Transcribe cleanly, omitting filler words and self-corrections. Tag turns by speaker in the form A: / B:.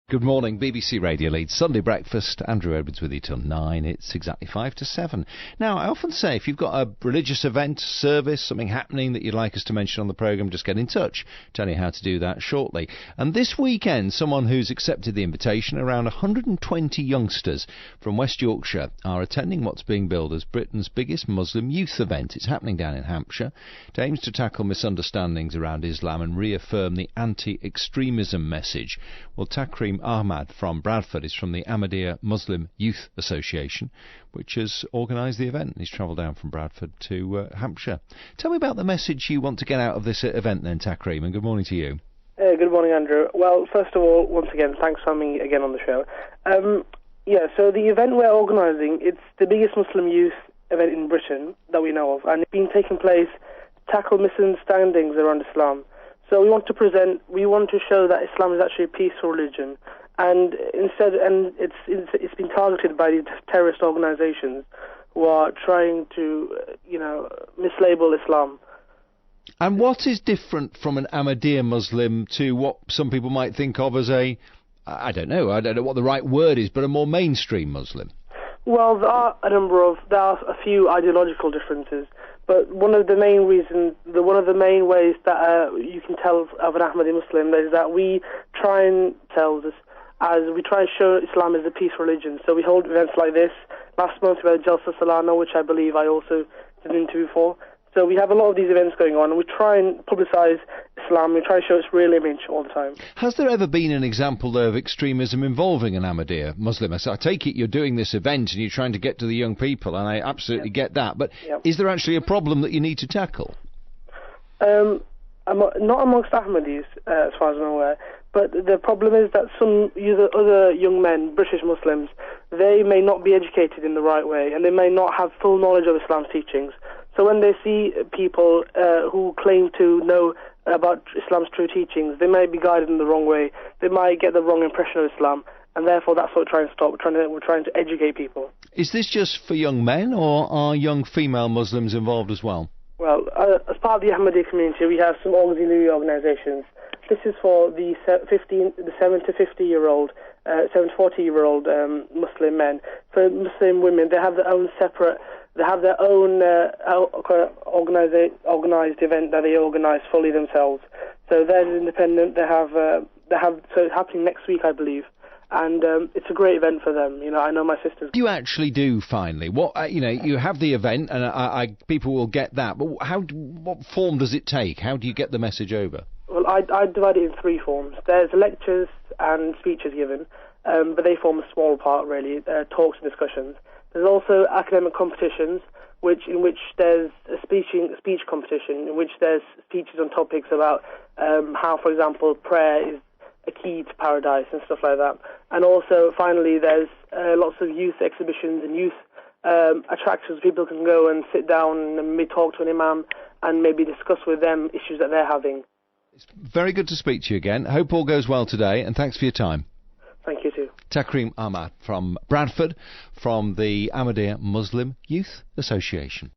A: Good morning, BBC Radio Leeds Sunday breakfast. Andrew Edwards with you till 9. It's exactly 5 to 7. Now, I often say if you've got a religious event, service, something happening that you'd like us to mention on the programme, just get in touch. Tell you how to do that shortly. And this weekend, someone who's accepted the invitation, around 120 youngsters from West Yorkshire are attending what's being billed as Britain's biggest Muslim youth event. It's happening down in Hampshire. It aims to tackle misunderstandings around Islam and reaffirm the anti-extremism message. Well, Takreem Ahmad from Bradford is from the Ahmadiyya Muslim Youth Association, which has organised the event. He's travelled down from Bradford to Hampshire. Tell me about the message you want to get out of this event then, Takreem, and good morning to you.
B: Good morning, Andrew. Well, first of all, once again, thanks for having me again on the show. So the event we're organising, it's the biggest Muslim youth event in Britain that we know of, and it's been taking place to tackle misunderstandings around Islam. So we want to show that Islam is actually a peaceful religion, and it's been targeted by these terrorist organisations who are trying to, mislabel Islam.
A: And what is different from an Ahmadiyya Muslim to what some people might think of as I don't know what the right word is, but a more mainstream Muslim?
B: Well, there are a few ideological differences. But one of the main ways that you can tell of an Ahmadi Muslim is that we try and show Islam as a peace religion. So we hold events like this. Last month we had Jalsa Salana, which I believe I also did an interview for. So we have a lot of these events going on, and we try and publicise Islam. We try to show its real image all the time. Has
A: there ever been an example, though, of extremism involving an Ahmadiyya Muslim? So I take it you're doing this event and you're trying to get to the young people, and I absolutely get that. But is there actually a problem that you need to tackle?
B: Not amongst Ahmadis, as far as I'm aware. But the problem is that some other young men, British Muslims, they may not be educated in the right way, and they may not have full knowledge of Islam's teachings. So when they see people who claim to know about Islam's true teachings, they might be guided in the wrong way. They might get the wrong impression of Islam, and therefore that's what we're trying to stop. We're trying to educate people.
A: Is this just for young men, or are young female Muslims involved as well?
B: Well, as part of the Ahmadiyya community, we have some auxiliary organisations. This is for the 7 to 40-year-old Muslim men. For Muslim women, they have their own separate. They have their own organised event that they organise fully themselves. So they're independent. So it's happening next week, I believe, and it's a great event for them. I know my sisters.
A: You actually do finally. What you have the event, and people will get that. But what form does it take? How do you get the message over?
B: Well, I divide it in 3 forms. There's lectures and speeches given, but they form a small part, really, talks and discussions. There's also academic competitions, in which there's a speech competition, in which there's speeches on topics about how, for example, prayer is a key to paradise and stuff like that. And also, finally, there's lots of youth exhibitions and youth attractions. People can go and sit down and maybe talk to an imam and maybe discuss with them issues that they're having.
A: It's very good to speak to you again. Hope all goes well today, and thanks for your time.
B: Thank you too.
A: Takreem Ahmad from Bradford, from the Ahmadiyya Muslim Youth Association.